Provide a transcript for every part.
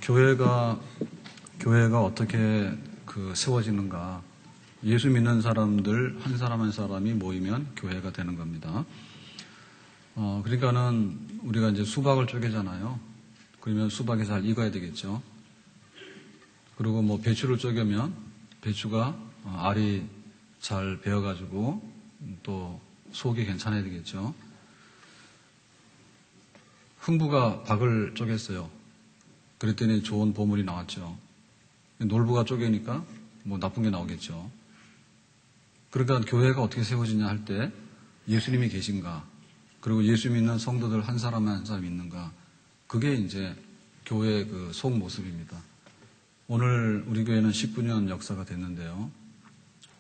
교회가 어떻게 세워지는가? 예수 믿는 사람들 한 사람 한 사람이 모이면 교회가 되는 겁니다. 그러니까는 우리가 이제 수박을 쪼개잖아요. 그러면 수박이 잘 익어야 되겠죠. 그리고 뭐 배추를 쪼개면 배추가 알이 잘 배어가지고 또 속이 괜찮아야 되겠죠. 흥부가 박을 쪼갰어요. 그랬더니 좋은 보물이 나왔죠. 놀부가 쪼개니까 뭐 나쁜 게 나오겠죠. 그러니까 교회가 어떻게 세워지냐 할 때 예수님이 계신가, 그리고 예수 믿는 성도들 한 사람 한 사람 있는가, 그게 이제 교회의 그 속 모습입니다. 오늘 우리 교회는 19년 역사가 됐는데요.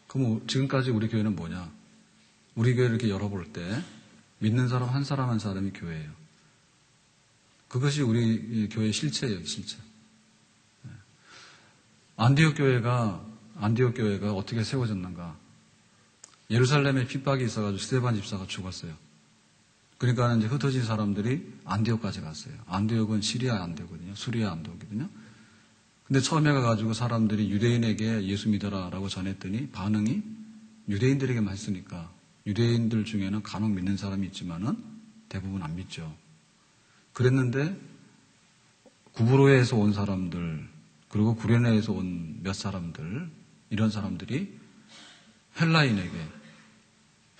그럼 지금까지 우리 교회는 뭐냐? 우리 교회를 이렇게 열어볼 때 믿는 사람 한 사람이 교회예요. 그것이 우리 교회의 실체예요, 실체. 안디옥 교회가 어떻게 세워졌는가? 예루살렘에 핍박이 있어가지고 스데반 집사가 죽었어요. 그러니까 이제 흩어진 사람들이 안디옥까지 갔어요. 안디옥은 시리아 안디옥이거든요. 수리아 안디옥이거든요. 근데 처음에 가가지고 사람들이 유대인에게 예수 믿어라라고 전했더니 반응이 유대인들에게만 했으니까 유대인들 중에는 간혹 믿는 사람이 있지만은 대부분 안 믿죠. 그랬는데 구브로에서 온 사람들, 그리고 구레네에서 온 몇 사람들, 이런 사람들이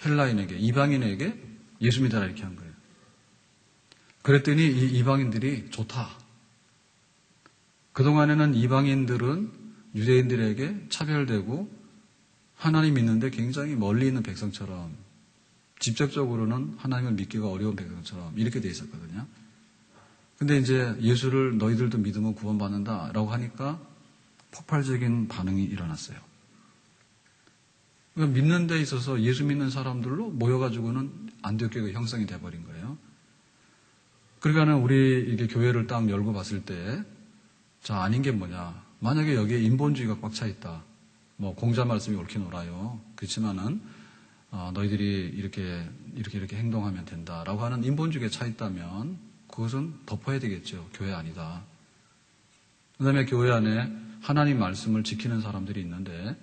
헬라인에게 이방인에게 예수 믿어라 이렇게 한 거예요. 그랬더니 이 이방인들이 좋다. 그동안에는 이방인들은 유대인들에게 차별되고 하나님 믿는데 굉장히 멀리 있는 백성처럼, 직접적으로는 하나님을 믿기가 어려운 백성처럼 이렇게 돼 있었거든요. 근데 이제 예수를 너희들도 믿으면 구원받는다 라고 하니까 폭발적인 반응이 일어났어요. 그러니까 믿는 데 있어서 예수 믿는 사람들로 모여가지고는 안디옥 교회가 형성이 돼버린 거예요. 그러니까는 우리 이게 교회를 딱 열고 봤을 때, 자, 아닌 게 뭐냐. 만약에 여기에 인본주의가 꽉 차 있다. 뭐 공자 말씀이 옳긴 옳아요. 그렇지만은 너희들이 이렇게 행동하면 된다라고 하는 인본주의가 차 있다면 그것은 덮어야 되겠죠. 교회 아니다. 그 다음에 교회 안에 하나님 말씀을 지키는 사람들이 있는데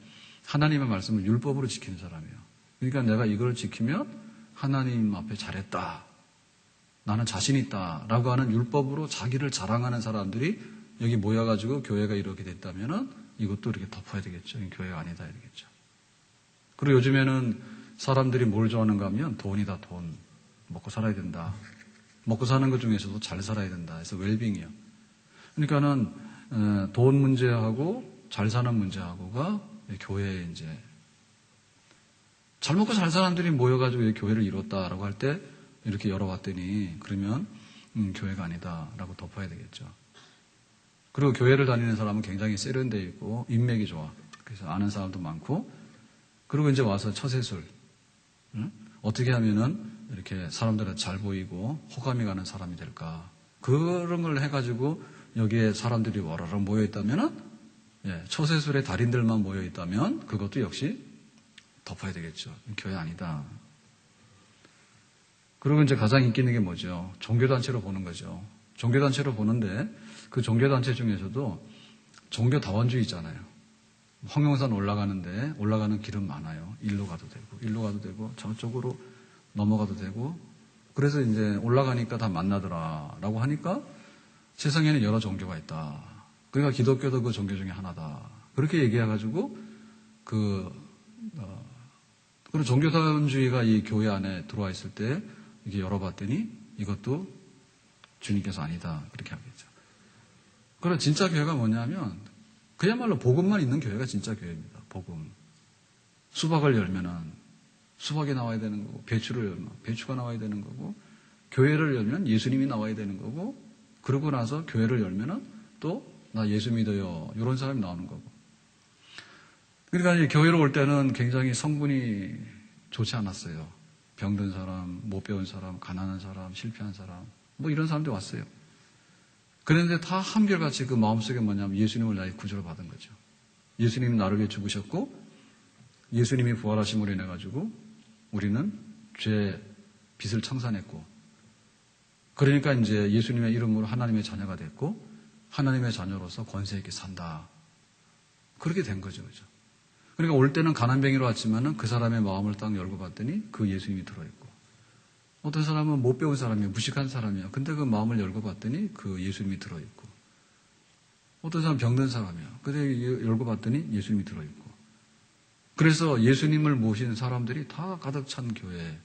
하나님의 말씀을 율법으로 지키는 사람이에요. 그러니까 내가 이걸 지키면 하나님 앞에 잘했다. 나는 자신 있다. 라고 하는 율법으로 자기를 자랑하는 사람들이 여기 모여가지고 교회가 이렇게 됐다면은 이것도 이렇게 덮어야 되겠죠. 교회가 아니다. 이러겠죠. 그리고 요즘에는 사람들이 뭘 좋아하는가 하면 돈이다, 돈. 먹고 살아야 된다. 먹고 사는 것 중에서도 잘 살아야 된다. 그래서 웰빙이요. 그러니까는 돈 문제하고 잘 사는 문제하고가 교회에 이제 잘 먹고 살 사람들이 모여가지고 교회를 이뤘다라고 할 때 이렇게 열어봤더니 그러면 교회가 아니다라고 덮어야 되겠죠. 그리고 교회를 다니는 사람은 굉장히 세련되어 있고 인맥이 좋아. 그래서 아는 사람도 많고, 그리고 이제 와서 처세술, 어떻게 하면은 이렇게 사람들한테 잘 보이고 호감이 가는 사람이 될까? 그런 걸 해가지고 여기에 사람들이 와라락 모여 있다면은, 처세술의 달인들만 모여 있다면 그것도 역시 덮어야 되겠죠. 교회 아니다. 그리고 이제 가장 인기 있는 게 뭐죠? 종교단체로 보는 거죠. 종교단체로 보는데 그 종교단체 중에서도 종교다원주의 있잖아요. 황룡산 올라가는 길은 많아요. 일로 가도 되고 저쪽으로 넘어가도 되고, 그래서 이제 올라가니까 다 만나더라라고 하니까 세상에는 여러 종교가 있다. 그러니까 기독교도 그 종교 중에 하나다. 그렇게 얘기해가지고 그리고 종교다원주의가 이 교회 안에 들어와 있을 때 이렇게 열어봤더니 이것도 주님께서 아니다. 그렇게 하겠죠. 그럼 진짜 교회가 뭐냐면 그야말로 복음만 있는 교회가 진짜 교회입니다. 복음. 수박을 열면은 수박이 나와야 되는 거고, 배추를 열면 배추가 나와야 되는 거고, 교회를 열면 예수님이 나와야 되는 거고, 그러고 나서 교회를 열면은 또 나 예수 믿어요. 이런 사람이 나오는 거고. 그러니까 이제 교회로 올 때는 굉장히 성분이 좋지 않았어요. 병든 사람, 못 배운 사람, 가난한 사람, 실패한 사람, 뭐 이런 사람들이 왔어요. 그런데 다 한결같이 그 마음속에 뭐냐면 예수님을 나의 구주로 받은 거죠. 예수님이 나를 위해 죽으셨고 예수님이 부활하심으로 인해 가지고 우리는 죄의 빚을 청산했고, 그러니까 이제 예수님의 이름으로 하나님의 자녀가 됐고, 하나님의 자녀로서 권세 있게 산다. 그렇게 된 거죠. 그죠? 그러니까 올 때는 가난뱅이로 왔지만은 그 사람의 마음을 딱 열고 봤더니 그 예수님이 들어있고, 어떤 사람은 못 배운 사람이야, 무식한 사람이야. 근데 그 마음을 열고 봤더니 그 예수님이 들어있고, 어떤 사람은 병든 사람이야. 근데 열고 봤더니 예수님이 들어있고. 그래서 예수님을 모시는 사람들이 다 가득 찬 교회.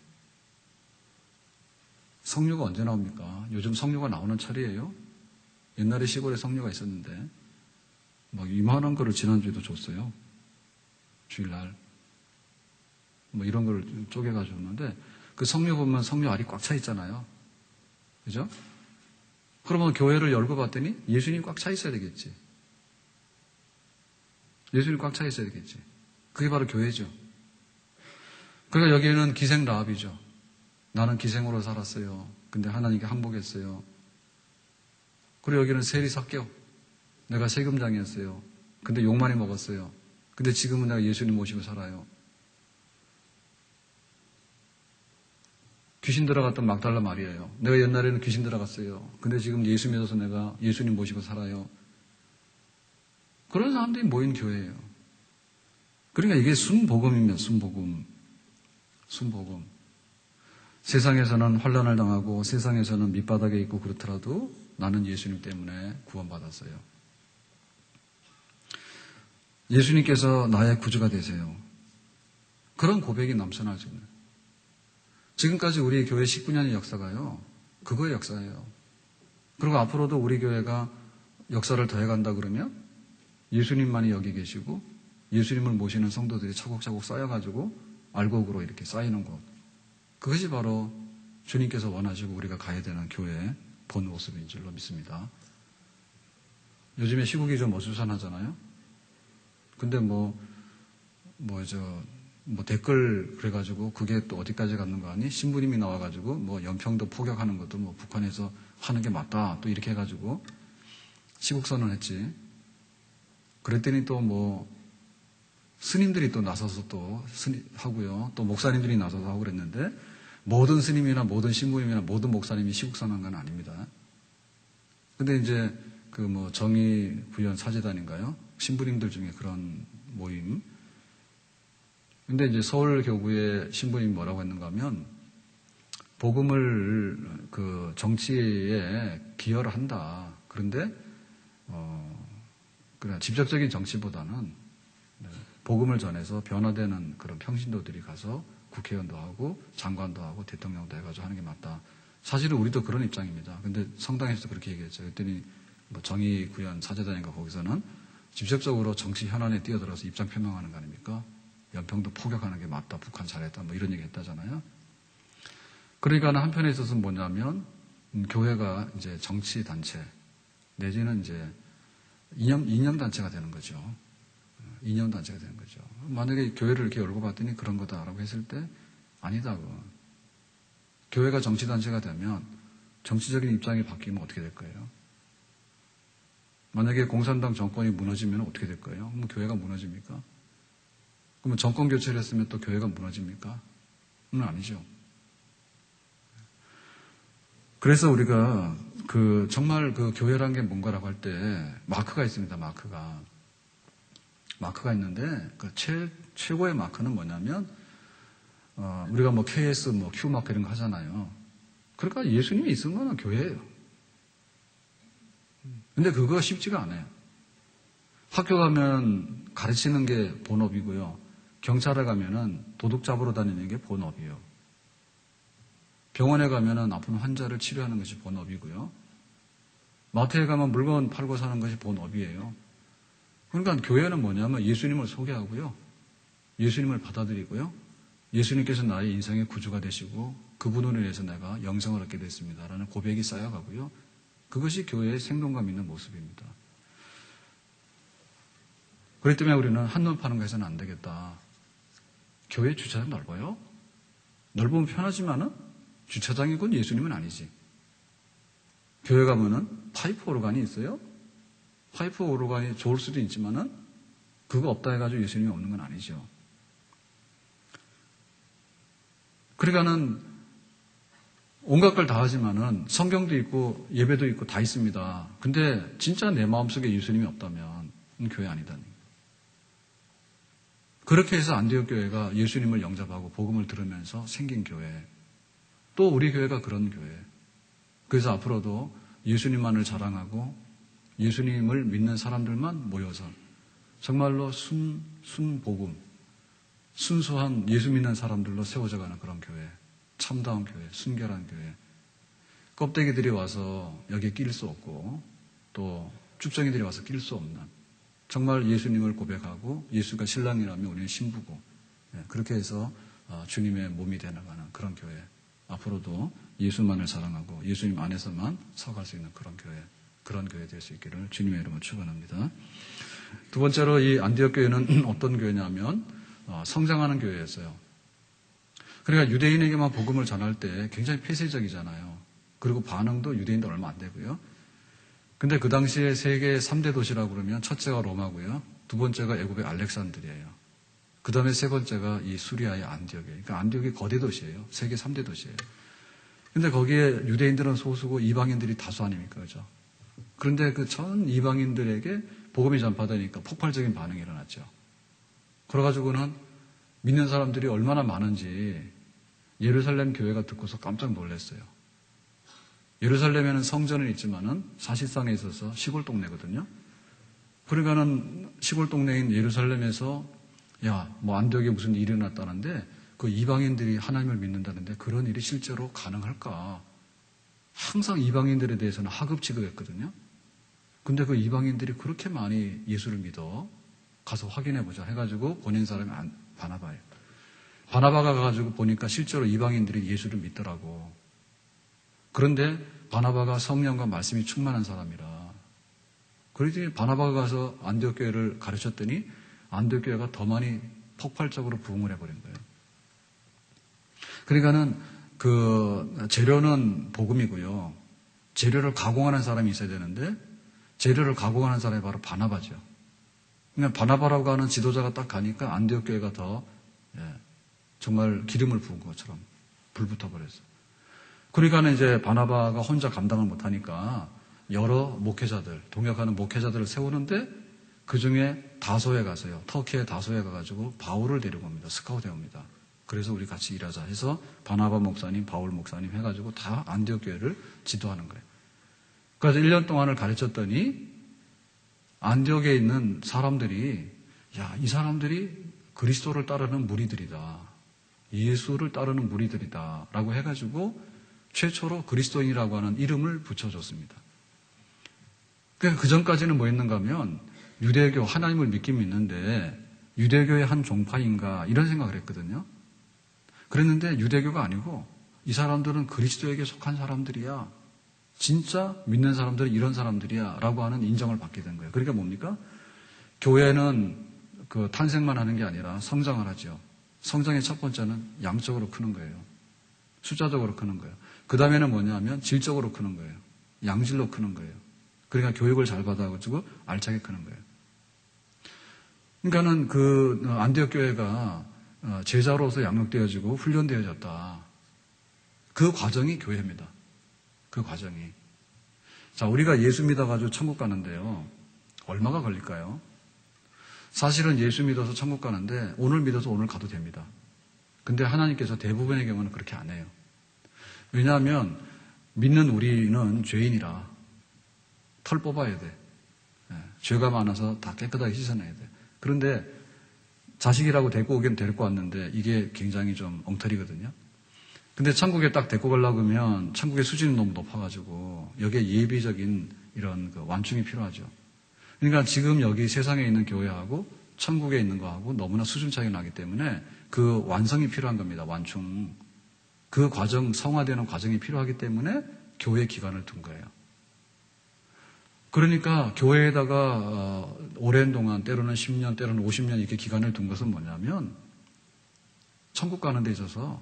성료가 언제 나옵니까? 요즘 성료가 나오는 차례예요. 옛날에 시골에 성료가 있었는데 막 이만한 거를 지난주에도 줬어요. 주일날 뭐 이런 걸 쪼개가지고 줬는데, 그 성료 보면 성료 알이 꽉 차 있잖아요. 그죠? 그러면 교회를 열고 봤더니 예수님 꽉 차 있어야 되겠지. 예수님 꽉 차 있어야 되겠지. 그게 바로 교회죠. 그러니까 여기에는 기생 라합이죠. 나는 기생으로 살았어요. 근데 하나님께 항복했어요. 그리고 여기는 세리 삭개오. 내가 세금장이었어요. 근데 욕 많이 먹었어요. 근데 지금은 내가 예수님 모시고 살아요. 귀신 들어갔던 막달라 마리아예요. 내가 옛날에는 귀신 들어갔어요. 근데 지금 예수 믿어서 내가 예수님 모시고 살아요. 그런 사람들이 모인 교회예요. 그러니까 이게 순복음이면 순복음. 순복음. 세상에서는 환난을 당하고 세상에서는 밑바닥에 있고 그렇더라도 나는 예수님 때문에 구원받았어요. 예수님께서 나의 구주가 되세요. 그런 고백이 넘쳐나죠. 지금까지 우리 교회 19년의 역사가요, 그거의 역사예요. 그리고 앞으로도 우리 교회가 역사를 더해간다 그러면 예수님만이 여기 계시고 예수님을 모시는 성도들이 차곡차곡 쌓여가지고 알곡으로 이렇게 쌓이는 곳. 그것이 바로 주님께서 원하시고 우리가 가야 되는 교회의 본 모습인 줄로 믿습니다. 요즘에 시국이 좀 어수선하잖아요. 근데 댓글 그래가지고 그게 또 어디까지 갔는 거 아니? 신부님이 나와가지고 뭐 연평도 포격하는 것도 뭐 북한에서 하는 게 맞다. 또 이렇게 해가지고 시국선언했지. 그랬더니 또 스님들이 또 나서서 또 하고요. 또 목사님들이 나서서 하고 그랬는데, 모든 스님이나 모든 신부님이나 모든 목사님이 시국선언한 건 아닙니다. 근데 이제 정의 구현 사제단인가요? 신부님들 중에 그런 모임. 근데 이제 서울교구의 신부님이 뭐라고 했는가 하면, 복음을 정치에 기여를 한다. 그런데 그냥 직접적인 정치보다는 복음을 전해서 변화되는 그런 평신도들이 가서 국회의원도 하고 장관도 하고 대통령도 해가지고 하는 게 맞다. 사실은 우리도 그런 입장입니다. 근데 성당에서도 그렇게 얘기했죠. 그랬더니 정의 구현 사제단인가 거기서는 직접적으로 정치 현안에 뛰어들어서 입장 표명하는 거 아닙니까? 연평도 포격하는 게 맞다. 북한 잘했다. 이런 얘기 했다잖아요. 그러니까 한편에 있어서는 뭐냐면, 교회가 이제 정치단체, 내지는 이제 이념단체가 되는 거죠. 이념단체가 되는 거죠. 만약에 교회를 이렇게 열고 봤더니 그런 거다라고 했을 때, 아니다고. 교회가 정치단체가 되면 정치적인 입장이 바뀌면 어떻게 될 거예요? 만약에 공산당 정권이 무너지면 어떻게 될 거예요? 그럼 교회가 무너집니까? 그러면 정권 교체를 했으면 또 교회가 무너집니까? 그건 아니죠. 그래서 우리가 정말 교회라는 게 뭔가라고 할 때 마크가 있습니다. 마크가 있는데 최고의 마크는 뭐냐면, 우리가 KS, Q마크 이런 거 하잖아요. 그러니까 예수님이 있은 거는 교회예요. 근데 그거 쉽지가 않아요. 학교 가면 가르치는 게 본업이고요. 경찰에 가면은 도둑 잡으러 다니는 게 본업이에요. 병원에 가면은 아픈 환자를 치료하는 것이 본업이고요. 마트에 가면 물건 팔고 사는 것이 본업이에요. 그러니까 교회는 뭐냐면 예수님을 소개하고요. 예수님을 받아들이고요. 예수님께서 나의 인생의 구주가 되시고 그분으로 인해서 내가 영생을 얻게 됐습니다라는 고백이 쌓여가고요. 그것이 교회의 생동감 있는 모습입니다. 그렇기 때문에 우리는 한눈 파는 거 해서는 안 되겠다. 교회 주차장 넓어요? 넓으면 편하지만은 주차장이군 예수님은 아니지. 교회 가면은 파이프 오르간이 있어요? 파이프 오르간이 좋을 수도 있지만은 그거 없다 해가지고 예수님이 없는 건 아니죠. 그러니까는 온갖 걸 다 하지만은 성경도 있고 예배도 있고 다 있습니다. 근데 진짜 내 마음속에 예수님이 없다면 교회 아니다니. 그렇게 해서 안디옥 교회가 예수님을 영접하고 복음을 들으면서 생긴 교회. 또 우리 교회가 그런 교회. 그래서 앞으로도 예수님만을 자랑하고 예수님을 믿는 사람들만 모여서 정말로 순복음, 순수한 예수 믿는 사람들로 세워져가는 그런 교회. 참다운 교회, 순결한 교회. 껍데기들이 와서 여기에 낄 수 없고 또 쭉정이들이 와서 낄 수 없는 정말 예수님을 고백하고 예수가 신랑이라면 우리는 신부고 그렇게 해서 주님의 몸이 되어가는 그런 교회. 앞으로도 예수만을 사랑하고 예수님 안에서만 서갈 수 있는 그런 교회 될 수 있기를 주님의 이름으로 축원합니다. 두 번째로 이 안디옥 교회는 어떤 교회냐면 성장하는 교회였어요. 그러니까 유대인에게만 복음을 전할 때 굉장히 폐쇄적이잖아요. 그리고 반응도 유대인도 얼마 안 되고요. 근데 그 당시에 세계 3대 도시라고 그러면 첫째가 로마고요. 두 번째가 애굽의 알렉산드리아예요. 그 다음에 세 번째가 이 수리아의 안디옥이에요. 그러니까 안디옥이 거대 도시예요. 세계 3대 도시예요. 근데 거기에 유대인들은 소수고 이방인들이 다수 아닙니까? 그죠? 그런데 그 전 이방인들에게 복음이 전파되니까 폭발적인 반응이 일어났죠. 그래가지고는 믿는 사람들이 얼마나 많은지 예루살렘 교회가 듣고서 깜짝 놀랐어요. 예루살렘에는 성전은 있지만은 사실상에 있어서 시골 동네거든요. 그러니까는 시골 동네인 예루살렘에서 뭐 안디옥에 무슨 일이 일어났다는데 그 이방인들이 하나님을 믿는다는데 그런 일이 실제로 가능할까? 항상 이방인들에 대해서는 하급 취급했거든요. 근데 그 이방인들이 그렇게 많이 예수를 믿어 가서 확인해보자 해가지고 보낸 사람이 바나바예요. 바나바가 가가지고 보니까 실제로 이방인들이 예수를 믿더라고. 그런데 바나바가 성령과 말씀이 충만한 사람이라. 그러더니 바나바가 가서 안디옥 교회를 가르쳤더니 안디옥 교회가 더 많이 폭발적으로 부흥을 해버린 거예요. 그러니까는 그 재료는 복음이고요. 재료를 가공하는 사람이 있어야 되는데 재료를 가공하는 사람이 바로 바나바죠. 그러니까 바나바라고 하는 지도자가 딱 가니까 안디옥 교회가 더 정말 기름을 부은 것처럼 불붙어 버렸어요. 그러니까는 이제 바나바가 혼자 감당을 못하니까 여러 목회자들, 동역하는 목회자들을 세우는데 그 중에 다소에 가서요. 터키의 다소에 가가지고 바울을 데리고 옵니다. 스카우트 해옵니다. 그래서 우리 같이 일하자 해서 바나바 목사님, 바울 목사님 해가지고 다 안디옥 교회를 지도하는 거예요. 그래서 1년 동안을 가르쳤더니 안디옥에 있는 사람들이 이 사람들이 그리스도를 따르는 무리들이다. 예수를 따르는 무리들이다. 라고 해가지고 최초로 그리스도인이라고 하는 이름을 붙여줬습니다. 그러니까 그 전까지는 뭐였는가 하면 유대교 하나님을 믿긴 믿는데 유대교의 한 종파인가 이런 생각을 했거든요. 그랬는데 유대교가 아니고 이 사람들은 그리스도에게 속한 사람들이야. 진짜 믿는 사람들은 이런 사람들이야 라고 하는 인정을 받게 된 거예요. 그러니까 뭡니까? 교회는 그 탄생만 하는 게 아니라 성장을 하죠. 성장의 첫 번째는 양적으로 크는 거예요. 숫자적으로 크는 거예요. 그 다음에는 뭐냐면 질적으로 크는 거예요. 양질로 크는 거예요. 그러니까 교육을 잘 받아가지고 알차게 크는 거예요. 그러니까는 그 안디옥 교회가 제자로서 양육되어지고 훈련되어졌다. 그 과정이 교회입니다. 그 과정이. 자, 우리가 예수 믿어가지고 천국 가는데요. 얼마가 걸릴까요? 사실은 예수 믿어서 천국 가는데 오늘 믿어서 오늘 가도 됩니다. 근데 하나님께서 대부분의 경우는 그렇게 안 해요. 왜냐하면 믿는 우리는 죄인이라 털 뽑아야 돼. 죄가 많아서 다 깨끗하게 씻어내야 돼. 그런데 자식이라고 데리고 오긴 데리고 왔는데 이게 굉장히 좀 엉터리거든요. 근데 천국에 딱 데리고 가려고 하면 천국의 수준이 너무 높아가지고 여기에 예비적인 이런 그 완충이 필요하죠. 그러니까 지금 여기 세상에 있는 교회하고 천국에 있는 거하고 너무나 수준 차이가 나기 때문에 그 완성이 필요한 겁니다. 완충. 그 과정, 성화되는 과정이 필요하기 때문에 교회 기간을 둔 거예요. 그러니까 교회에다가 오랜 동안 때로는 10년, 때로는 50년 이렇게 기간을 둔 것은 뭐냐면 천국 가는 데 있어서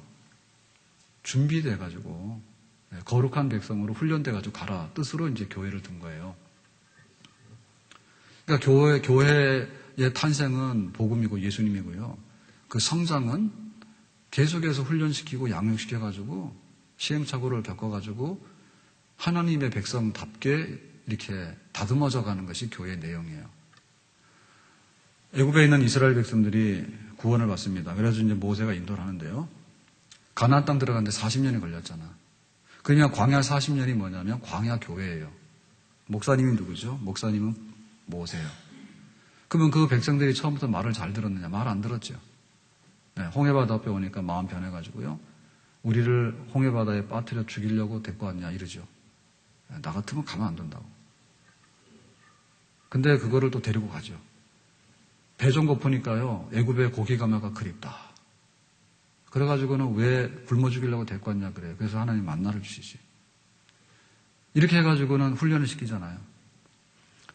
준비돼가지고 거룩한 백성으로 훈련돼가지고 가라 뜻으로 이제 교회를 둔 거예요. 그러니까 교회의 탄생은 복음이고 예수님이고요. 그 성장은 계속해서 훈련시키고 양육시켜가지고 시행착오를 겪어가지고 하나님의 백성답게 이렇게 다듬어져 가는 것이 교회의 내용이에요. 애굽에 있는 이스라엘 백성들이 구원을 받습니다. 그래서 이제 모세가 인도를 하는데요. 가나안 땅 들어가는데 40년이 걸렸잖아. 그러니까 광야 40년이 뭐냐면 광야 교회예요. 목사님이 누구죠? 목사님은 모세예요. 그러면 그 백성들이 처음부터 말을 잘 들었느냐? 말 안 들었죠. 네, 홍해바다 앞에 오니까 마음 변해가지고요. 우리를 홍해바다에 빠뜨려 죽이려고 데리고 왔냐 이러죠. 나 같으면 가만 안 둔다고. 근데 그거를 또 데리고 가죠. 배 좀 고프니까요. 애굽의 고기가마가 그립다. 그래가지고는 왜 굶어 죽이려고 데리고 왔냐 그래요. 그래서 하나님 만나를 주시지. 이렇게 해가지고는 훈련을 시키잖아요.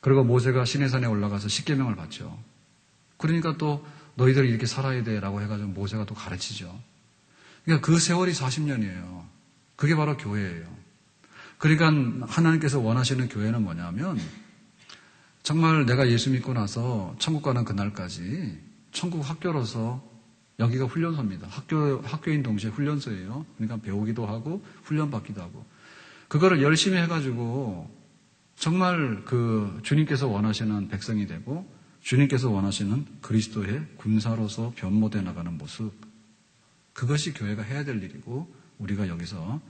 그리고 모세가 시내산에 올라가서 십계명을 받죠. 그러니까 또 너희들이 이렇게 살아야 돼라고 해가지고 모세가 또 가르치죠. 그러니까 그 세월이 40년이에요. 그게 바로 교회예요. 그러니까 하나님께서 원하시는 교회는 뭐냐면 정말 내가 예수 믿고 나서 천국 가는 그날까지 천국 학교로서 여기가 훈련소입니다. 학교인 동시에 훈련소예요. 그러니까 배우기도 하고 훈련받기도 하고 그거를 열심히 해가지고 정말 그 주님께서 원하시는 백성이 되고 주님께서 원하시는 그리스도의 군사로서 변모되어 나가는 모습 그것이 교회가 해야 될 일이고 우리가 여기서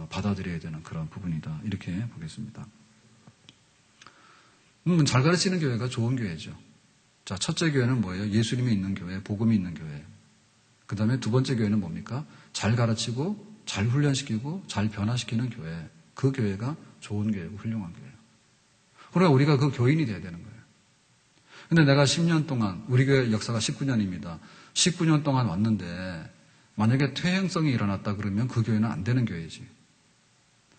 받아들여야 되는 그런 부분이다. 이렇게 보겠습니다. 잘 가르치는 교회가 좋은 교회죠. 자, 첫째 교회는 뭐예요? 예수님이 있는 교회, 복음이 있는 교회. 그 다음에 두 번째 교회는 뭡니까? 잘 가르치고 잘 훈련시키고 잘 변화시키는 교회. 그 교회가 좋은 교회고 훌륭한 교회예요. 그러니까 우리가 그 교인이 돼야 되는 거예요. 근데 내가 10년 동안, 우리 교회 역사가 19년입니다. 19년 동안 왔는데 만약에 퇴행성이 일어났다 그러면 그 교회는 안 되는 교회지.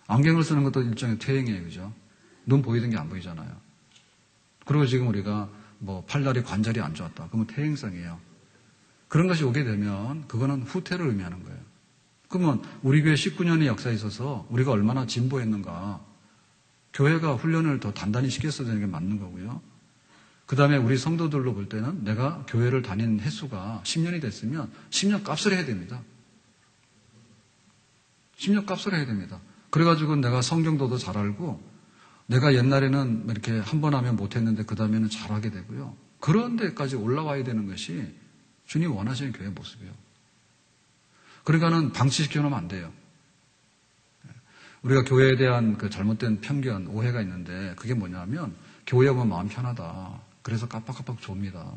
안경을 쓰는 것도 일종의 퇴행이에요. 그죠? 눈 보이던 게 안 보이잖아요. 그리고 지금 우리가 뭐 팔다리 관절이 안 좋았다. 그러면 퇴행성이에요. 그런 것이 오게 되면 그거는 후퇴를 의미하는 거예요. 그러면 우리 교회 19년의 역사에 있어서 우리가 얼마나 진보했는가. 교회가 훈련을 더 단단히 시켰어야 되는 게 맞는 거고요. 그 다음에 우리 성도들로 볼 때는 내가 교회를 다닌 횟수가 10년이 됐으면 10년 값을 해야 됩니다. 10년 값을 해야 됩니다. 그래가지고 내가 성경도도 잘 알고 내가 옛날에는 이렇게 한 번 하면 못했는데 그 다음에는 잘하게 되고요. 그런 데까지 올라와야 되는 것이 주님 원하시는 교회의 모습이에요. 그러니까는 방치시켜 놓으면 안 돼요. 우리가 교회에 대한 그 잘못된 편견, 오해가 있는데 그게 뭐냐면 교회 오면 마음 편하다. 그래서 깜빡깜빡 좁니다.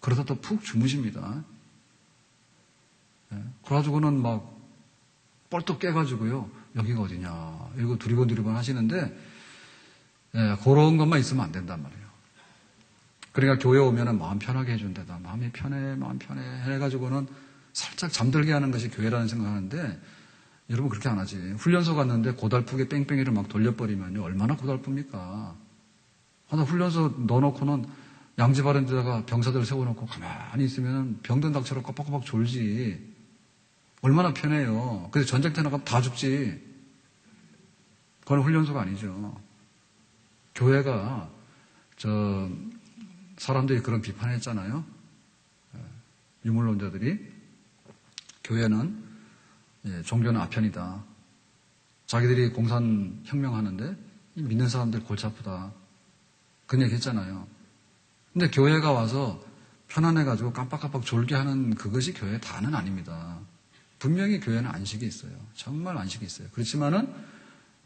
그러다 또 푹 주무십니다. 그래가지고는 막 뻘떡 깨가지고요. 여기가 어디냐. 이러고 두리번 하시는데 그런 것만 있으면 안 된단 말이에요. 그러니까 교회 오면은 마음 편하게 해준다다. 마음 편해 해가지고는 살짝 잠들게 하는 것이 교회라는 생각하는데 여러분 그렇게 안 하지. 훈련소 갔는데 고달프게 뺑뺑이를 막 돌려버리면요. 얼마나 고달픕니까? 하나 훈련소 넣어놓고는 양지 바른 데다가 병사들 세워놓고 가만히 있으면 병든 닭처럼 꼬박꼬박 졸지. 얼마나 편해요. 그래서 전쟁터 나가면 다 죽지. 그건 훈련소가 아니죠. 교회가 사람들이 그런 비판했잖아요. 유물론자들이 교회는 종교는 아편이다. 자기들이 공산혁명하는데 믿는 사람들 골치 아프다. 그런 얘기 했잖아요. 근데 교회가 와서 편안해가지고 깜빡깜빡 졸게 하는 그것이 교회의 다는 아닙니다. 분명히 교회는 안식이 있어요. 정말 안식이 있어요. 그렇지만은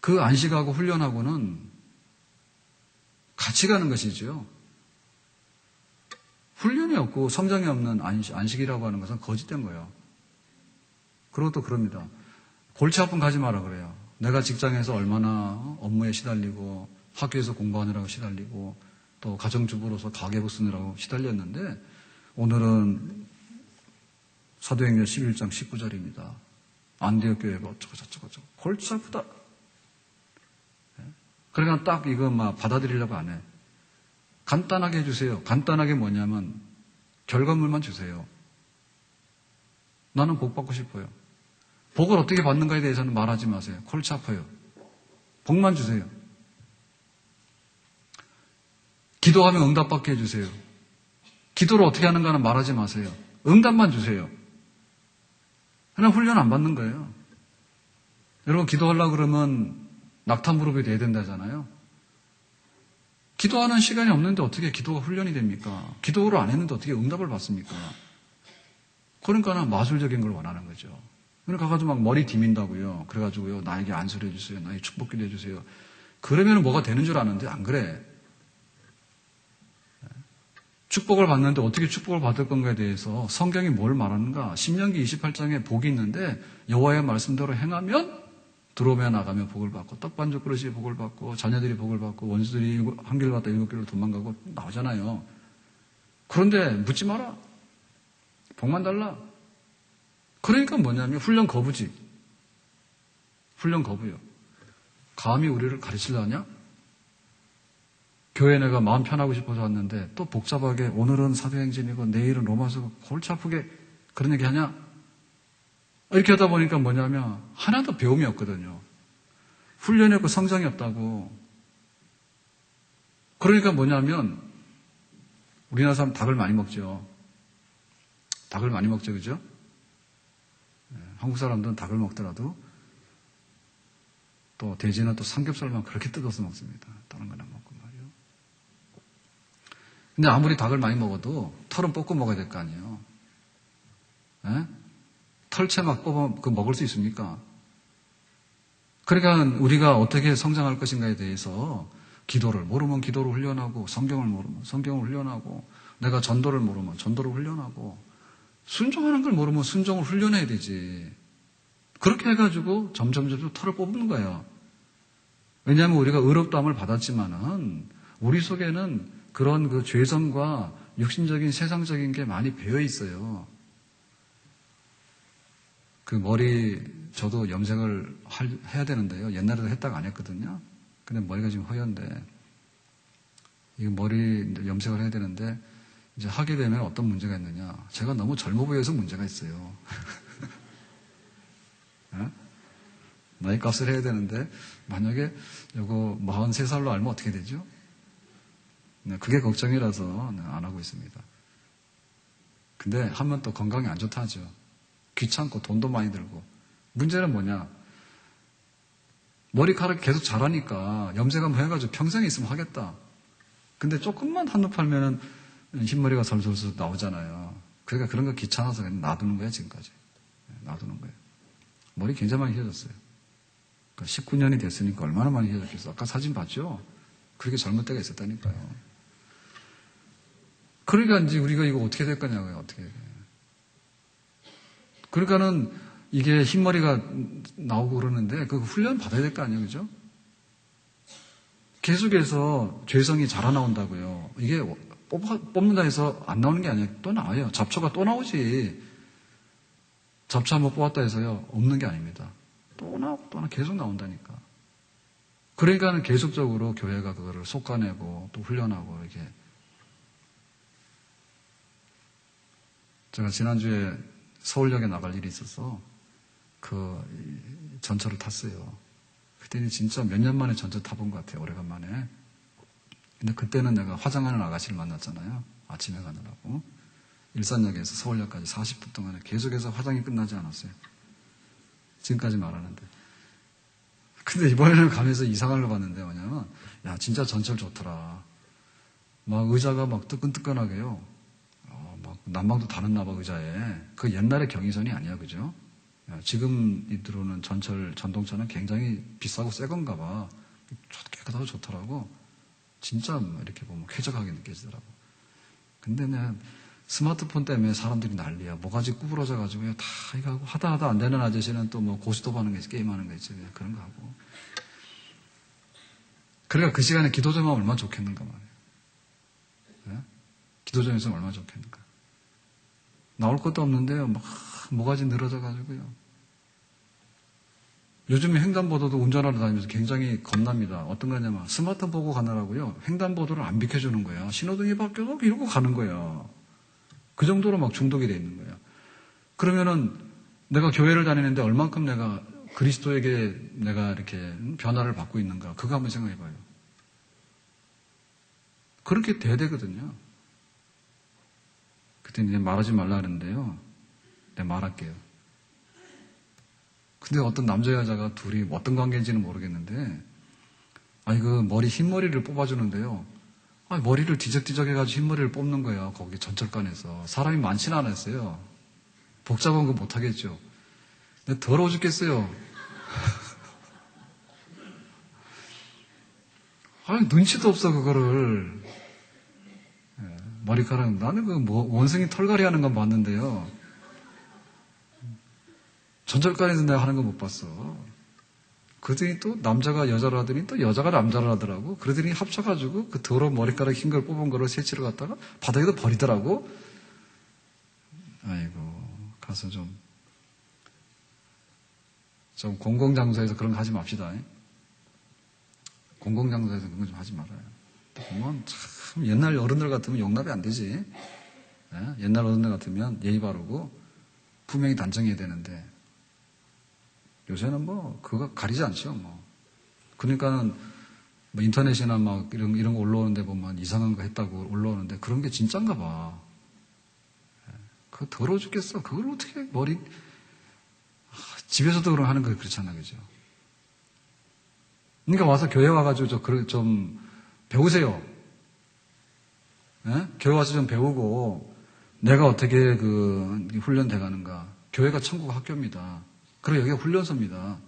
그 안식하고 훈련하고는 같이 가는 것이죠. 훈련이 없고 성장이 없는 안식이라고 하는 것은 거짓된 거예요. 그리고 또 그럽니다. 골치 아픈 가지 마라 그래요. 내가 직장에서 얼마나 업무에 시달리고 학교에서 공부하느라고 시달리고 또 가정주부로서 가계부 쓰느라고 시달렸는데 오늘은 사도행전 11장 19절입니다. 안디옥 교회가 어쩌고 골치 아프다. 그러니까 딱 이거 막 받아들이려고 안 해. 간단하게 해주세요. 간단하게 뭐냐면 결과물만 주세요. 나는 복 받고 싶어요. 복을 어떻게 받는가에 대해서는 말하지 마세요. 골치 아파요. 복만 주세요. 기도하면 응답받게 해주세요. 기도를 어떻게 하는가는 말하지 마세요. 응답만 주세요. 그냥 훈련 안 받는 거예요. 여러분, 기도하려고 그러면 낙타 무릎이 돼야 된다잖아요. 기도하는 시간이 없는데 어떻게 기도가 훈련이 됩니까? 기도를 안 했는데 어떻게 응답을 받습니까? 그러니까 마술적인 걸 원하는 거죠. 그러니까 가가지고 막 머리 디민다고요. 그래가지고요, 나에게 안수를 해주세요. 나에게 축복기도 해주세요. 그러면 뭐가 되는 줄 아는데 안 그래. 축복을 받는데 어떻게 축복을 받을 건가에 대해서 성경이 뭘 말하는가? 신명기 28장에 복이 있는데 여호와의 말씀대로 행하면 들어오며 나가며 복을 받고 떡반죽 그릇이 복을 받고 자녀들이 복을 받고 원수들이 한 길로 갔다 7길로 도망가고 나오잖아요. 그런데 묻지 마라. 복만 달라. 그러니까 뭐냐면 훈련 거부지. 훈련 거부요. 감히 우리를 가르치려냐? 교회 내가 마음 편하고 싶어서 왔는데 또 복잡하게 오늘은 사도행전이고 내일은 로마서고 골치 아프게 그런 얘기 하냐? 이렇게 하다 보니까 뭐냐면 하나도 배움이 없거든요. 훈련이 없고 성장이 없다고. 그러니까 뭐냐면 우리나라 사람 닭을 많이 먹죠. 닭을 많이 먹죠, 그죠? 한국 사람들은 닭을 먹더라도 또 돼지는 또 삼겹살만 그렇게 뜯어서 먹습니다. 다른 건 안 먹고 말이요. 근데 아무리 닭을 많이 먹어도 털은 뽑고 먹어야 될 거 아니에요. 예? 털채 막 뽑아 먹을 수 있습니까? 그러니까 우리가 어떻게 성장할 것인가에 대해서 기도를 모르면 기도를 훈련하고 성경을 모르면 성경을 훈련하고 내가 전도를 모르면 전도를 훈련하고 순종하는 걸 모르면 순종을 훈련해야 되지. 그렇게 해가지고 점점 털을 뽑는 거예요. 왜냐하면 우리가 의롭다함을 받았지만은 우리 속에는 그런 그 죄성과 육신적인 세상적인 게 많이 배어 있어요. 그 머리 저도 염색을 해야 되는데요. 옛날에도 했다가 안 했거든요. 근데 머리가 지금 허연데 이 머리 염색을 해야 되는데 이제 하게 되면 어떤 문제가 있느냐? 제가 너무 젊어 보여서 문제가 있어요. 나이 값을 해야 되는데 만약에 이거 43살로 알면 어떻게 되죠? 네, 그게 걱정이라서 안 하고 있습니다. 근데 하면 또 건강이 안 좋다 하죠. 귀찮고 돈도 많이 들고. 문제는 뭐냐? 머리카락 계속 자라니까 염색 한번 해가지고 평생 있으면 하겠다. 근데 조금만 한눈 팔면은 흰머리가 솔솔솔 나오잖아요. 그러니까 그런 거 귀찮아서 그냥 놔두는 거예요, 지금까지. 놔두는 거예요. 머리 굉장히 많이 휘어졌어요. 19년이 됐으니까 얼마나 많이 휘어졌겠어. 아까 사진 봤죠? 그렇게 젊을 때가 있었다니까요. 그러니까 이제 우리가 이거 어떻게 될 거냐고요, 어떻게. 그러니까는 이게 흰머리가 나오고 그러는데 그 훈련 받아야 될 거 아니에요, 그죠? 계속해서 죄성이 자라나온다고요. 이게 뽑는다 해서 안 나오는 게 아니에요. 또 나와요. 잡초가 또 나오지. 잡초 한번 뽑았다 해서요. 없는 게 아닙니다. 또 나오고 또 계속 나온다니까. 그러니까는 계속적으로 교회가 그거를 솎아내고 또 훈련하고 이렇게. 제가 지난주에 서울역에 나갈 일이 있어서 그 전철을 탔어요. 그때는 진짜 몇 년 만에 전철 타본 것 같아요. 오래간만에. 근데 그때는 내가 화장하는 아가씨를 만났잖아요. 아침에 가느라고. 일산역에서 서울역까지 40분 동안에 계속해서 화장이 끝나지 않았어요. 지금까지 말하는데. 근데 이번에는 가면서 이상한 걸 봤는데 뭐냐면 야 진짜 전철 좋더라. 막 의자가 막 뜨끈뜨끈하게요. 막 난방도 다른나 봐 의자에. 그 옛날의 경의선이 아니야, 그죠? 지금 들어오는 전동차는 굉장히 비싸고 새 건가 봐. 깨끗하고 좋더라고. 진짜 이렇게 보면 쾌적하게 느껴지더라고. 근데 내가 스마트폰 때문에 사람들이 난리야. 모가지 구부러져가지고요. 다 이거 하고 하다 안 되는 아저씨는 또 뭐 고스톱 하는 거 있지, 게임하는 거 있지. 그런 거 하고. 그러니까 그 시간에 기도 좀 하면 얼마나 좋겠는가 말이에요. 네? 기도 좀 했으면 얼마나 좋겠는가. 나올 것도 없는데요. 막 모가지 늘어져가지고요. 요즘에 횡단보도도 운전하러 다니면서 굉장히 겁납니다. 어떤 거냐면 스마트폰 보고 가느라고요. 횡단보도를 안 비켜주는 거예요. 신호등이 바뀌어서 이러고 가는 거예요. 그 정도로 막 중독이 돼 있는 거예요. 그러면은 내가 교회를 다니는데 얼만큼 내가 그리스도에게 내가 이렇게 변화를 받고 있는가. 그거 한번 생각해 봐요. 그렇게 돼야 되거든요. 그때 이제 말하지 말라 그러는데요. 내가 말할게요. 근데 어떤 남자 여자가 둘이 어떤 관계인지는 모르겠는데, 그 머리 흰머리를 뽑아주는데요. 머리를 뒤적뒤적 해가지고 흰머리를 뽑는 거예요. 거기 전철관에서. 사람이 많지는 않았어요. 복잡한 거 못하겠죠. 근데 더러워 죽겠어요. 눈치도 없어, 그거를. 머리카락, 나는 원숭이 털갈이 하는 건 봤는데요. 전철관에서 내가 하는 거 못 봤어. 그러더니 또 남자가 여자를 하더니 또 여자가 남자를 하더라고. 그러더니 합쳐가지고 그 더러운 머리카락 흰 걸 뽑은 거를 새치로 갖다가 바닥에다 버리더라고. 아이고, 가서 좀 공공장소에서 그런 거 하지 맙시다. 공공장소에서 그런 거 좀 하지 말아요. 보면 참 옛날 어른들 같으면 용납이 안 되지. 옛날 어른들 같으면 예의 바르고 분명히 단정해야 되는데 요새는 그거 가리지 않죠, 그러니까는 인터넷이나 이런 거 올라오는데 보면 이상한 거 했다고 올라오는데 그런 게 진짠가 봐. 그거 더러워 죽겠어. 그걸 어떻게 집에서도 그런 하는 거 그렇잖아, 그죠? 그러니까 와서 교회 와가지고 좀 배우세요. 교회 와서 좀 배우고 내가 어떻게 훈련돼 가는가. 교회가 천국 학교입니다. 그리고 여기가 훈련소입니다.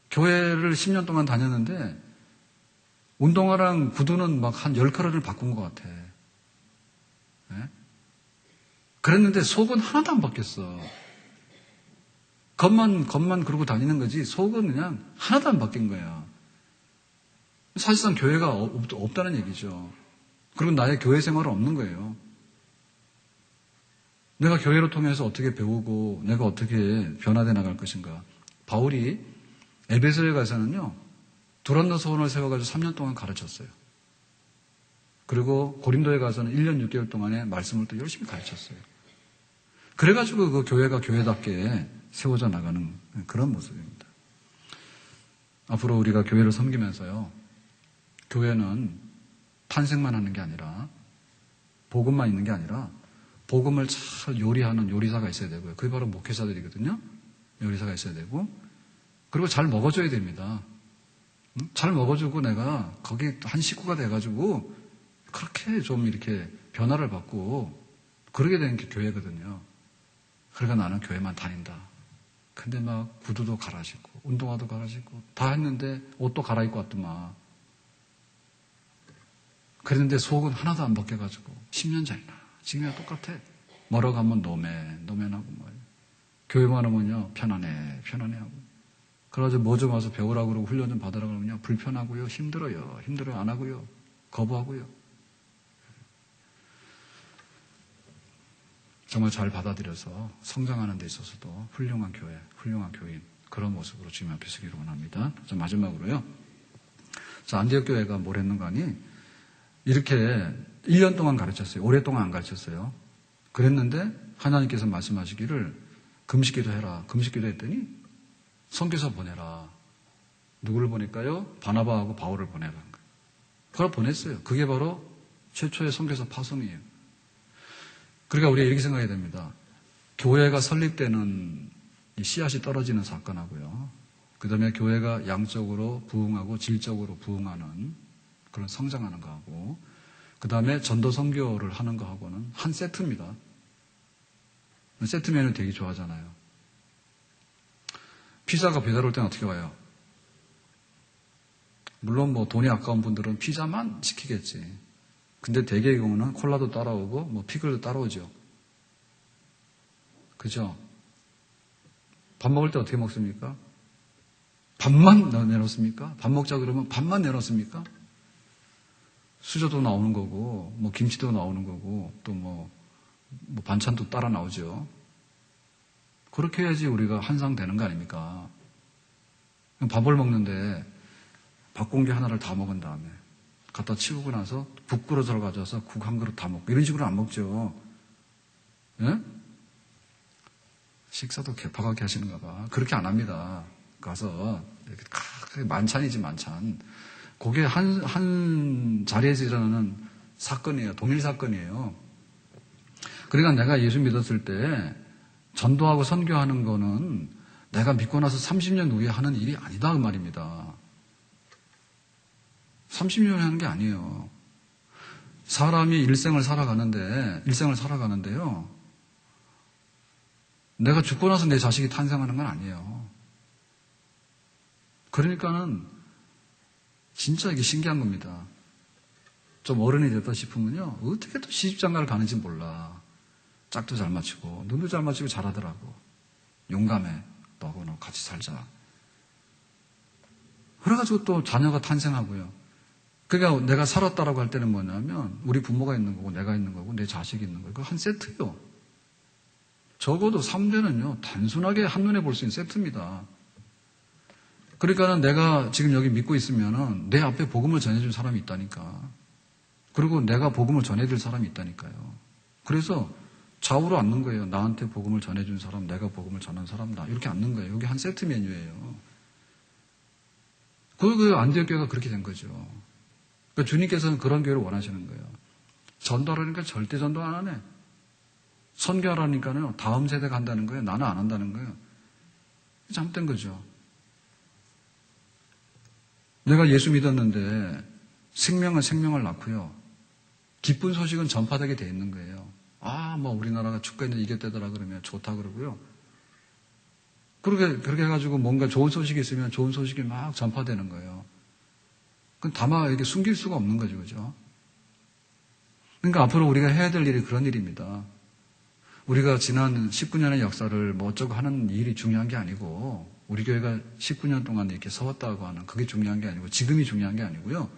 교회를 10년 동안 다녔는데 운동화랑 구두는 한 10컬러를 바꾼 것 같아. 그랬는데 속은 하나도 안 바뀌었어. 겉만 그러고 다니는 거지 속은 그냥 하나도 안 바뀐 거야. 사실상 교회가 없다는 얘기죠. 그리고 나의 교회 생활은 없는 거예요. 내가 교회를 통해서 어떻게 배우고 내가 어떻게 변화돼 나갈 것인가. 바울이 에베소에 가서는요. 두란노 서원을 세워가지고 3년 동안 가르쳤어요. 그리고 고린도에 가서는 1년 6개월 동안에 말씀을 또 열심히 가르쳤어요. 그래가지고 그 교회가 교회답게 세워져 나가는 그런 모습입니다. 앞으로 우리가 교회를 섬기면서요. 교회는 탄생만 하는 게 아니라 복음만 있는 게 아니라 복음을 잘 요리하는 요리사가 있어야 되고요. 그게 바로 목회자들이거든요. 요리사가 있어야 되고 그리고 잘 먹어줘야 됩니다. 잘 먹어주고 내가 거기 한 식구가 돼가지고 그렇게 좀 이렇게 변화를 받고 그러게 되는 게 교회거든요. 그러니까 나는 교회만 다닌다. 근데 구두도 갈아 신고 운동화도 갈아 신고 다 했는데 옷도 갈아입고 왔더만. 그랬는데 속은 하나도 안 바뀌어가지고 10년 전이나 지금이랑 똑같아. 뭐라고 하면 노맨하고 교회만 하면요 편안해 하고. 그래가지고 뭐 좀 와서 배우라고 그러고 훈련 좀 받으라고 그러면요 불편하고요 힘들어요 안 하고요 거부하고요. 정말 잘 받아들여서 성장하는 데 있어서도 훌륭한 교회, 훌륭한 교인 그런 모습으로 주님 앞에 서기를 원합니다. 자, 마지막으로요. 자, 안디옥 교회가 뭘 했는가 하니 이렇게 1년 동안 가르쳤어요. 오랫동안 안 가르쳤어요. 그랬는데 하나님께서 말씀하시기를 금식기도 해라. 금식기도 했더니 선교사 보내라. 누구를 보낼까요? 바나바하고 바울을 보내라는 거예요. 그걸 보냈어요. 그게 바로 최초의 선교사 파송이에요. 그러니까 우리가 이렇게 생각해야 됩니다. 교회가 설립되는 이 씨앗이 떨어지는 사건하고요. 그 다음에 교회가 양적으로 부흥하고 질적으로 부흥하는 그런 성장하는 거하고 그 다음에 전도 선교를 하는 거하고는 한 세트입니다. 세트 메뉴 되게 좋아하잖아요. 피자가 배달 올 때는 어떻게 와요? 물론 돈이 아까운 분들은 피자만 시키겠지. 근데 대개의 경우는 콜라도 따라오고 피클도 따라오죠. 그죠? 밥 먹을 때 어떻게 먹습니까? 밥만 내놓습니까? 밥 먹자 그러면 밥만 내놓습니까? 수저도 나오는 거고 김치도 나오는 거고 또 반찬도 따라 나오죠. 그렇게 해야지 우리가 한상되는 거 아닙니까? 밥을 먹는데 밥 공기 하나를 다 먹은 다음에 갖다 치우고 나서 국그릇을 가져와서 국 한 그릇 다 먹고 이런 식으로 안 먹죠. 예? 식사도 개파하게 하시는가 봐. 그렇게 안 합니다. 가서 만찬이지 만찬. 그게 한 자리에서 일어나는 사건이에요. 동일 사건이에요. 그러니까 내가 예수 믿었을 때 전도하고 선교하는 거는 내가 믿고 나서 30년 후에 하는 일이 아니다 그 말입니다. 30년에 하는 게 아니에요. 사람이 일생을 살아가는데요. 내가 죽고 나서 내 자식이 탄생하는 건 아니에요. 그러니까는 진짜 이게 신기한 겁니다. 좀 어른이 됐다 싶으면요. 어떻게 또 시집장가를 가는지 몰라. 짝도 잘 맞추고 눈도 잘 맞추고 잘하더라고. 용감해. 너하고 같이 살자. 그래가지고 또 자녀가 탄생하고요. 그러니까 내가 살았다라고 할 때는 뭐냐면 우리 부모가 있는 거고 내가 있는 거고 내 자식이 있는 거고 한 세트요. 적어도 3대는요. 단순하게 한눈에 볼 수 있는 세트입니다. 그러니까는 내가 지금 여기 믿고 있으면은 내 앞에 복음을 전해줄 사람이 있다니까. 그리고 내가 복음을 전해줄 사람이 있다니까요. 그래서 좌우로 앉는 거예요. 나한테 복음을 전해준 사람, 내가 복음을 전한 사람, 나 이렇게 앉는 거예요. 여기 한 세트 메뉴예요. 그 안디옥 교회가 그렇게 된 거죠. 그러니까 주님께서는 그런 교회를 원하시는 거예요. 전도하라니까 절대 전도 안 하네. 선교하라니까요. 다음 세대가 한다는 거예요. 나는 안 한다는 거예요. 잘못된 거죠. 내가 예수 믿었는데 생명은 생명을 낳고요. 기쁜 소식은 전파되게 돼 있는 거예요. 뭐 우리나라가 축구에는 이겼다더라 그러면 좋다 그러고요. 그렇게 해가지고 뭔가 좋은 소식이 있으면 좋은 소식이 막 전파되는 거예요. 그건 다만 이게 숨길 수가 없는 거죠, 그죠? 그러니까 앞으로 우리가 해야 될 일이 그런 일입니다. 우리가 지난 19년의 역사를 뭐 어쩌고 하는 일이 중요한 게 아니고, 우리 교회가 19년 동안 이렇게 서웠다고 하는 그게 중요한 게 아니고, 지금이 중요한 게 아니고요.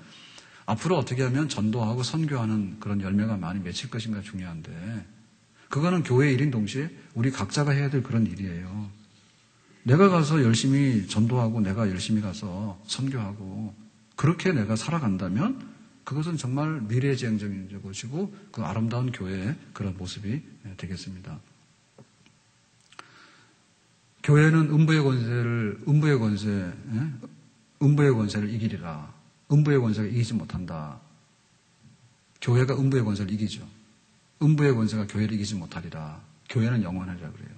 앞으로 어떻게 하면 전도하고 선교하는 그런 열매가 많이 맺힐 것인가 중요한데, 그거는 교회 일인 동시에 우리 각자가 해야 될 그런 일이에요. 내가 가서 열심히 전도하고 내가 열심히 가서 선교하고 그렇게 내가 살아간다면 그것은 정말 미래지향적인 것이고 그 아름다운 교회의 그런 모습이 되겠습니다. 교회는 음부의 권세를 이기리라. 음부의 권세가 이기지 못한다. 교회가 음부의 권세를 이기죠. 음부의 권세가 교회를 이기지 못하리라. 교회는 영원하리라 그래요.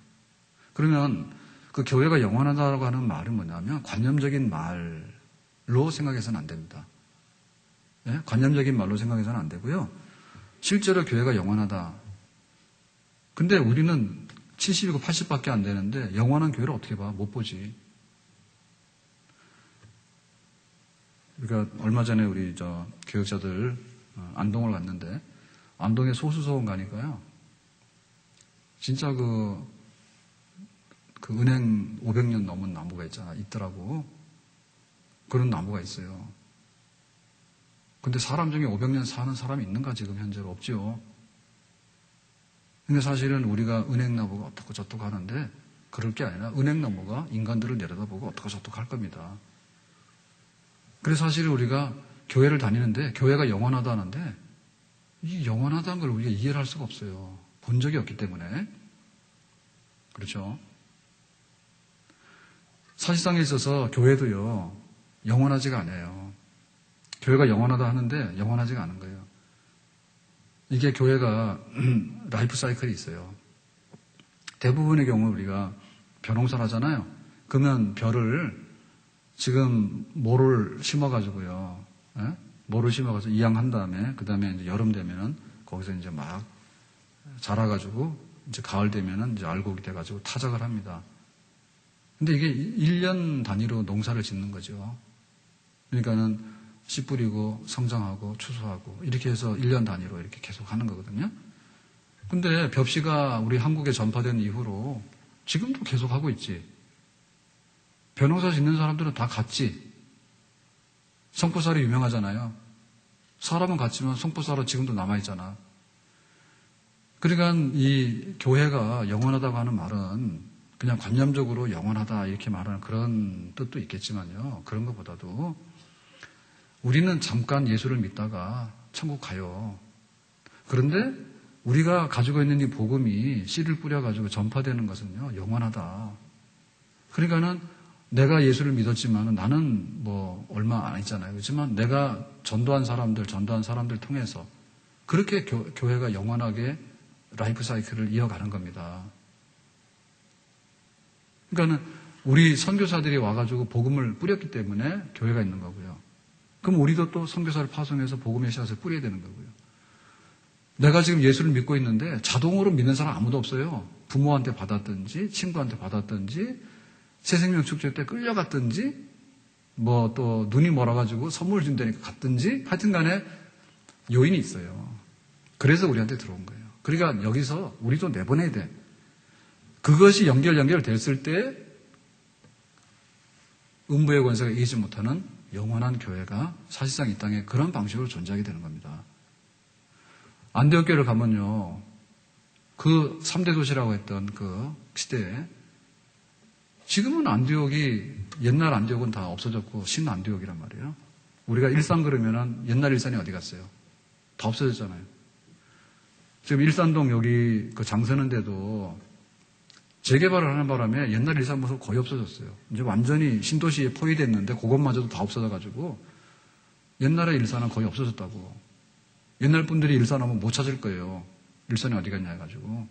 그러면 그 교회가 영원하다고 하는 말은 뭐냐면 관념적인 말로 생각해서는 안 됩니다. 예? 관념적인 말로 생각해서는 안 되고요. 실제로 교회가 영원하다. 근데 우리는 70이고 80밖에 안 되는데 영원한 교회를 어떻게 봐? 못 보지. 그러니까 얼마 전에 우리 교역자들 안동을 갔는데 안동에 소수소원 가니까요. 진짜 그 은행 500년 넘은 나무가 있더라고. 그런 나무가 있어요. 근데 사람 중에 500년 사는 사람이 있는가 지금 현재로 없지요. 근데 사실은 우리가 은행나무가 어떻고 저떻고 하는데 그럴 게 아니라 은행나무가 인간들을 내려다보고 어떻고 저떻고 할 겁니다. 그래서 사실 우리가 교회를 다니는데 교회가 영원하다 하는데 이 영원하다는 걸 우리가 이해를 할 수가 없어요. 본 적이 없기 때문에. 그렇죠? 사실상에 있어서 교회도요, 영원하지가 않아요. 교회가 영원하다 하는데 영원하지가 않은 거예요. 이게 교회가 라이프 사이클이 있어요. 대부분의 경우 우리가 벼농사를 하잖아요. 그러면 벼를 지금 모를 심어가지고요. 예? 모를 심어가지고 이양한 다음에, 그 다음에 이제 여름 되면은 거기서 이제 막 자라가지고 이제 가을 되면은 이제 알곡이 돼가지고 타작을 합니다. 근데 이게 1년 단위로 농사를 짓는 거죠. 그러니까는 씨 뿌리고 성장하고 추수하고 이렇게 해서 1년 단위로 이렇게 계속 하는 거거든요. 근데 벽시가 우리 한국에 전파된 이후로 지금도 계속 하고 있지. 벼농사 짓는 사람들은 다 같지. 성포살이 유명하잖아요. 사람은 같지만 성포살은 지금도 남아있잖아. 그러니까 이 교회가 영원하다고 하는 말은 그냥 관념적으로 영원하다 이렇게 말하는 그런 뜻도 있겠지만요. 그런 것보다도 우리는 잠깐 예수를 믿다가 천국 가요. 그런데 우리가 가지고 있는 이 복음이 씨를 뿌려가지고 전파되는 것은요, 영원하다. 그러니까는 내가 예수를 믿었지만 나는 뭐 얼마 안 했잖아요. 그렇지만 내가 전도한 사람들 통해서 그렇게 교회가 영원하게 라이프 사이클을 이어가는 겁니다. 그러니까는 우리 선교사들이 와가지고 복음을 뿌렸기 때문에 교회가 있는 거고요. 그럼 우리도 또 선교사를 파송해서 복음의 씨앗을 뿌려야 되는 거고요. 내가 지금 예수를 믿고 있는데 자동으로 믿는 사람 아무도 없어요. 부모한테 받았든지 친구한테 받았든지 새생명 축제 때 끌려갔든지 뭐 또 눈이 멀어가지고 선물 준다니까 갔든지 하여튼 간에 요인이 있어요. 그래서 우리한테 들어온 거예요. 그러니까 여기서 우리도 내보내야 돼. 그것이 연결됐을 때 음부의 권세가 이기지 못하는 영원한 교회가 사실상 이 땅에 그런 방식으로 존재하게 되는 겁니다. 안디옥 교회를 가면요. 그 3대 도시라고 했던 그 시대에 지금은 안디옥이 옛날 안디옥은 다 없어졌고 신 안디옥이란 말이에요. 우리가 일산 그러면은 옛날 일산이 어디 갔어요? 다 없어졌잖아요. 지금 일산동 여기 그 장서는데도 재개발을 하는 바람에 옛날 일산 모습 거의 없어졌어요. 이제 완전히 신도시에 포위됐는데 그것마저도 다 없어져가지고 옛날에 일산은 거의 없어졌다고. 옛날 분들이 일산 오면 못 찾을 거예요. 일산이 어디 갔냐 해가지고.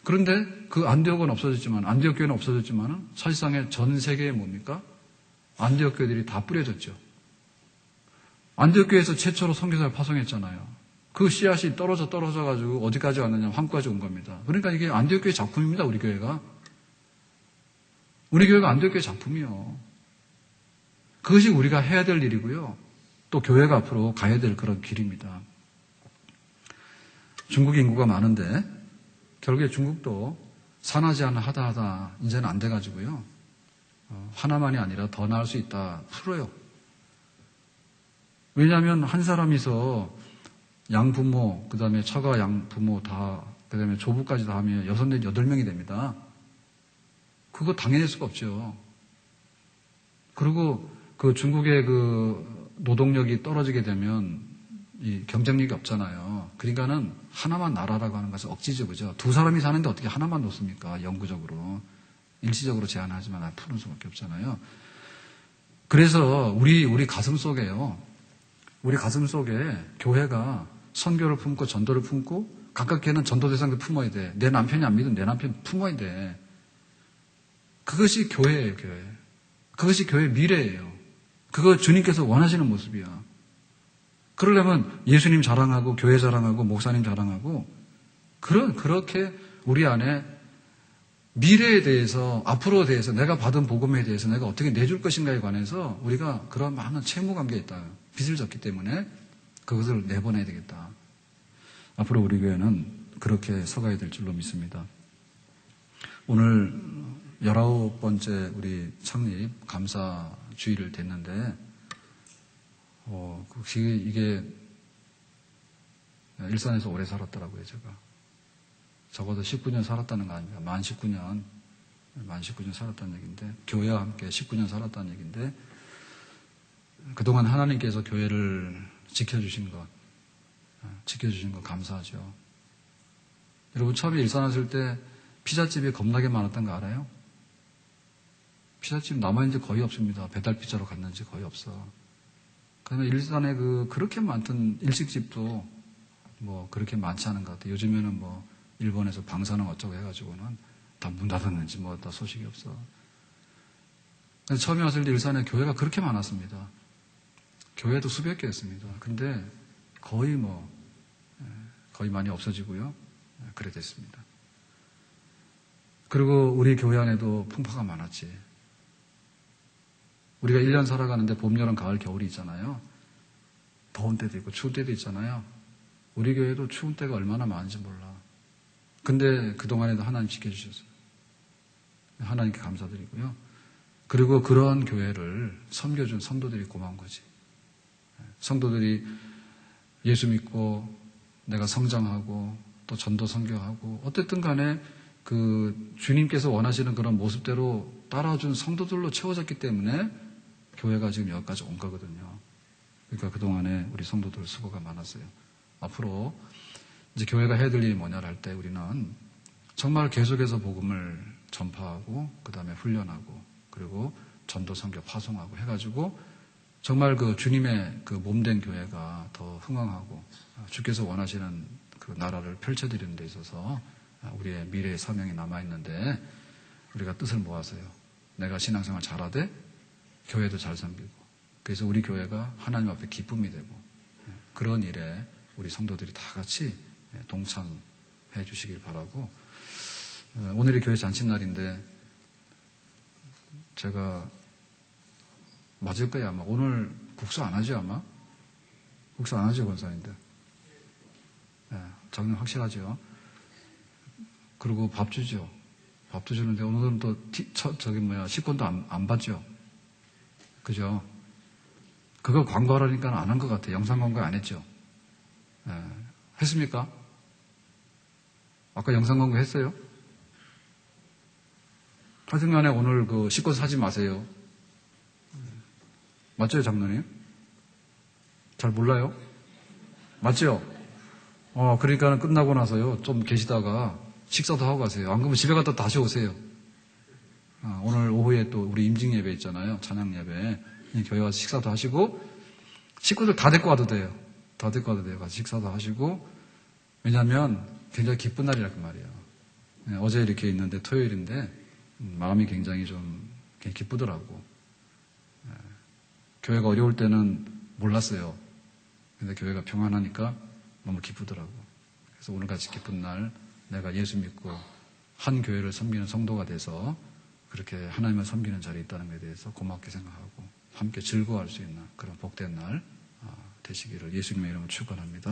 그런데 그 안디옥은 없어졌지만, 안디옥 교회는 없어졌지만 사실상의 전 세계에 뭡니까? 안디옥 교회들이 다 뿌려졌죠. 안디옥 교회에서 최초로 선교사를 파송했잖아요. 그 씨앗이 떨어져가지고 어디까지 왔느냐, 한국까지 온 겁니다. 그러니까 이게 안디옥 교회 작품입니다, 우리 교회가. 우리 교회가 안디옥 교회 작품이요. 그것이 우리가 해야 될 일이고요. 또 교회가 앞으로 가야 될 그런 길입니다. 중국 인구가 많은데 결국에 중국도 산하제 하나 하다 이제는 안 돼가지고요. 하나만이 아니라 더 나을 수 있다 풀어요. 왜냐하면 한 사람이서 양부모, 그 다음에 처가 양부모 다, 그 다음에 조부까지 다 하면 6, 8명이 됩니다. 그거 당해낼 수가 없죠. 그리고 그 중국의 그 노동력이 떨어지게 되면 이 경쟁력이 없잖아요. 그러니까는 하나만 나라라고 하는 것은 억지죠, 그죠? 두 사람이 사는데 어떻게 하나만 놓습니까? 영구적으로. 일시적으로 제한하지만 푸는 수밖에 없잖아요. 그래서 우리 가슴 속에요. 우리 가슴 속에 교회가 선교를 품고 전도를 품고 각각 걔는 전도 대상도 품어야 돼. 내 남편이 안 믿으면 내 남편 품어야 돼. 그것이 교회예요, 교회. 그것이 교회의 미래예요. 그거 주님께서 원하시는 모습이야. 그러려면 예수님 자랑하고 교회 자랑하고 목사님 자랑하고 그렇게 우리 안에 미래에 대해서 앞으로에 대해서 내가 받은 복음에 대해서 내가 어떻게 내줄 것인가에 관해서 우리가 그런 많은 채무관계에 있다. 빚을 졌기 때문에 그것을 내보내야 되겠다. 앞으로 우리 교회는 그렇게 서가야 될 줄로 믿습니다. 오늘 19번째 우리 창립 감사 주일을 됐는데 이게 일산에서 오래 살았더라고요, 제가. 적어도 19년 살았다는 거 아닙니까? 만 19년 살았다는 얘기인데, 교회와 함께 19년 살았다는 얘기인데, 그동안 하나님께서 교회를 지켜주신 것 감사하죠. 여러분, 처음에 일산 왔을 때 피자집이 겁나게 많았던 거 알아요? 피자집 남아있는 지 거의 없습니다. 배달 피자로 갔는지 거의 없어. 그다음에 일산에 그렇게 많던 일식집도 뭐 그렇게 많지 않은 것 같아요. 요즘에는 뭐 일본에서 방사능 어쩌고 해가지고는 다 문 닫았는지 뭐 다 소식이 없어. 처음에 왔을 때 일산에 교회가 그렇게 많았습니다. 교회도 수백 개였습니다. 근데 거의 많이 없어지고요. 그래 됐습니다. 그리고 우리 교회 안에도 풍파가 많았지. 우리가 1년 살아가는데 봄, 여름, 가을, 겨울이 있잖아요. 더운 때도 있고 추운 때도 있잖아요. 우리 교회도 추운 때가 얼마나 많은지 몰라. 근데 그동안에도 하나님 지켜주셨어요. 하나님께 감사드리고요. 그리고 그런 교회를 섬겨준 성도들이 고마운 거지. 성도들이 예수 믿고 내가 성장하고 또 전도 선교하고 어쨌든 간에 그 주님께서 원하시는 그런 모습대로 따라준 성도들로 채워졌기 때문에 교회가 지금 여기까지 온 거거든요. 그러니까 그동안에 우리 성도들 수고가 많았어요. 앞으로 이제 교회가 해야 될 일이 뭐냐를 할 때 우리는 정말 계속해서 복음을 전파하고 그 다음에 훈련하고 그리고 전도 선교 파송하고 해가지고 정말 그 주님의 그 몸된 교회가 더 흥왕하고 주께서 원하시는 그 나라를 펼쳐드리는 데 있어서 우리의 미래의 사명이 남아있는데 우리가 뜻을 모아서요. 내가 신앙생활 잘하되 교회도 잘 섬기고 그래서 우리 교회가 하나님 앞에 기쁨이 되고 그런 일에 우리 성도들이 다 같이 동참해 주시길 바라고 오늘이 교회 잔칫날인데 제가 맞을 거야 아마 오늘 국수 안 하죠 아마? 국수 안 하죠 권사님들? 장님 확실하죠? 그리고 밥 주죠. 밥도 주는데 오늘은 또 식권도 안 받죠. 그죠? 그거 광고하라니까 안 한 것 같아요. 영상 광고 안 했죠. 했습니까? 아까 영상 광고 했어요? 하여튼간에 오늘 그 식권 사지 마세요. 맞죠, 장로님? 잘 몰라요? 맞죠? 그러니까 끝나고 나서요, 좀 계시다가 식사도 하고 가세요. 안 그러면 집에 갔다 다시 오세요. 오늘 오후에 또 우리 임직 예배 있잖아요. 찬양 예배. 교회 와서 식사도 하시고, 식구들 다 데리고 와도 돼요. 다 데리고 와도 돼요. 가서 식사도 하시고, 왜냐면 굉장히 기쁜 날이라 그 말이에요. 어제 이렇게 있는데 토요일인데, 마음이 굉장히 좀 기쁘더라고. 교회가 어려울 때는 몰랐어요. 근데 교회가 평안하니까 너무 기쁘더라고. 그래서 오늘같이 기쁜 날 내가 예수 믿고 한 교회를 섬기는 성도가 돼서 그렇게 하나님을 섬기는 자리에 있다는 것에 대해서 고맙게 생각하고 함께 즐거워할 수 있는 그런 복된 날 되시기를 예수님의 이름으로 축원합니다.